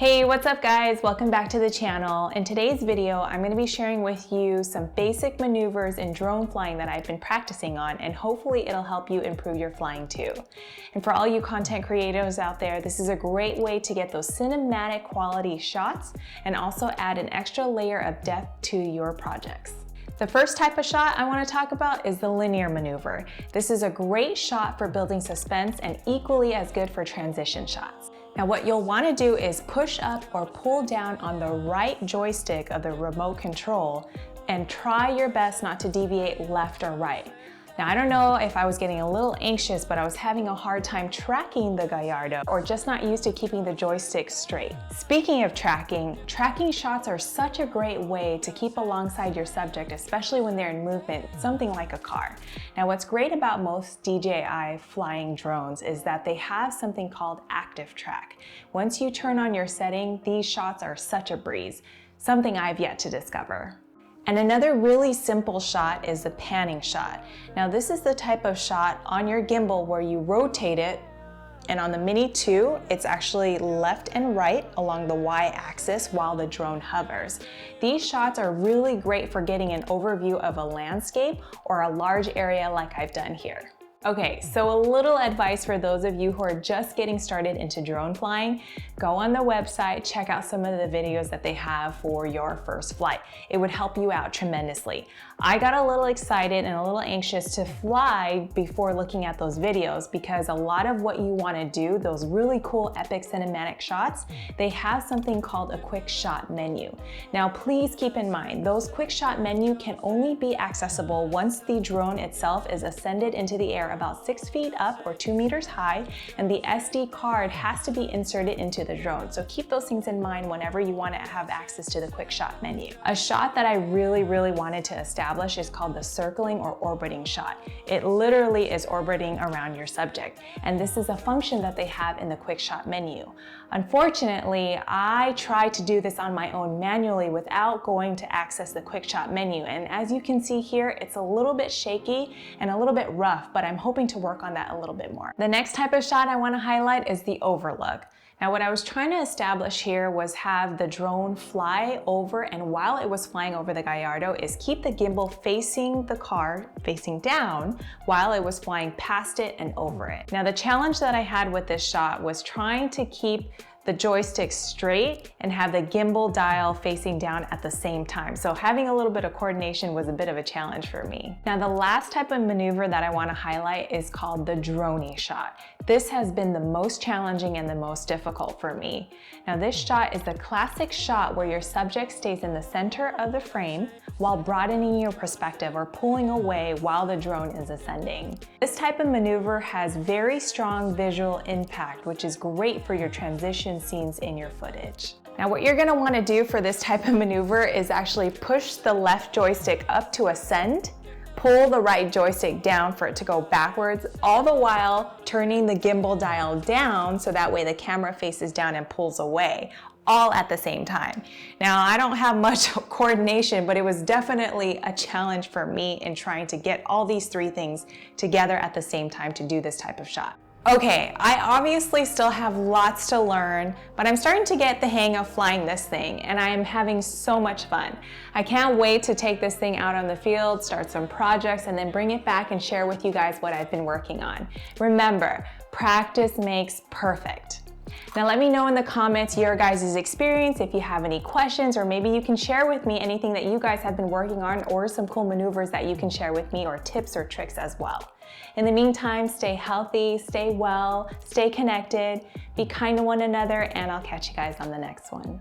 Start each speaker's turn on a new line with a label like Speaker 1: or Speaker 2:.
Speaker 1: Hey, what's up guys? Welcome back to the channel. In today's video, I'm going to be sharing with you some basic maneuvers in drone flying that I've been practicing on, and hopefully it'll help you improve your flying too. And for all you content creators out there, this is a great way to get those cinematic quality shots and also add an extra layer of depth to your projects. The first type of shot I want to talk about is the linear maneuver. This is a great shot for building suspense and equally as good for transition shots. Now what you'll want to do is push up or pull down on the right joystick of the remote control and try your best not to deviate left or right. Now I don't know if I was getting a little anxious, but I was having a hard time tracking the Gallardo or just not used to keeping the joystick straight. Speaking of tracking shots are such a great way to keep alongside your subject, especially when they're in movement, something like a car. Now what's great about most DJI flying drones is that they have something called active track. Once you turn on your setting, these shots are such a breeze, something I've yet to discover. And another really simple shot is the panning shot. Now this is the type of shot on your gimbal where you rotate it, and on the Mini 2, it's actually left and right along the Y-axis while the drone hovers. These shots are really great for getting an overview of a landscape or a large area like I've done here. Okay, so a little advice for those of you who are just getting started into drone flying. Go on the website, check out some of the videos that they have for your first flight. It would help you out tremendously. I got a little excited and a little anxious to fly before looking at those videos because a lot of what you want to do, those really cool epic cinematic shots, they have something called a Quickshot menu. Now please keep in mind, those Quickshot menu can only be accessible once the drone itself is ascended into the air about 6 feet up or 2 meters high, and the SD card has to be inserted into the drone. So keep those things in mind whenever you want to have access to the Quickshot menu. A shot that I really wanted to establish is called the circling or orbiting shot. It literally is orbiting around your subject, and this is a function that they have in the Quickshot menu. Unfortunately, I tried to do this on my own manually without going to access the Quickshot menu, and as you can see here, it's a little bit shaky and a little bit rough, but I'm hoping to work on that a little bit more. The next type of shot I want to highlight is the overlook. Now what I was trying to establish here was have the drone fly over, and while it was flying over the Gallardo is keep the gimbal facing the car, facing down, while it was flying past it and over it. Now the challenge that I had with this shot was trying to keep the joystick straight and have the gimbal dial facing down at the same time. So having a little bit of coordination was a bit of a challenge for me. Now the last type of maneuver that I want to highlight is called the Dronie shot. This has been the most challenging and the most difficult for me. Now this shot is the classic shot where your subject stays in the center of the frame while broadening your perspective or pulling away while the drone is ascending. This type of maneuver has very strong visual impact, which is great for your transition scenes in your footage. Now what you're going to want to do for this type of maneuver is actually push the left joystick up to ascend, pull the right joystick down for it to go backwards, all the while turning the gimbal dial down so that way the camera faces down and pulls away, all at the same time. Now I don't have much coordination, but it was definitely a challenge for me in trying to get all these three things together at the same time to do this type of shot. Okay, I obviously still have lots to learn, but I'm starting to get the hang of flying this thing, and I am having so much fun. I can't wait to take this thing out on the field, start some projects, and then bring it back and share with you guys what I've been working on. Remember, practice makes perfect. Now let me know in the comments your guys' experience, if you have any questions, or maybe you can share with me anything that you guys have been working on or some cool maneuvers that you can share with me, or tips or tricks as well. In the meantime, stay healthy, stay well, stay connected, be kind to one another, and I'll catch you guys on the next one.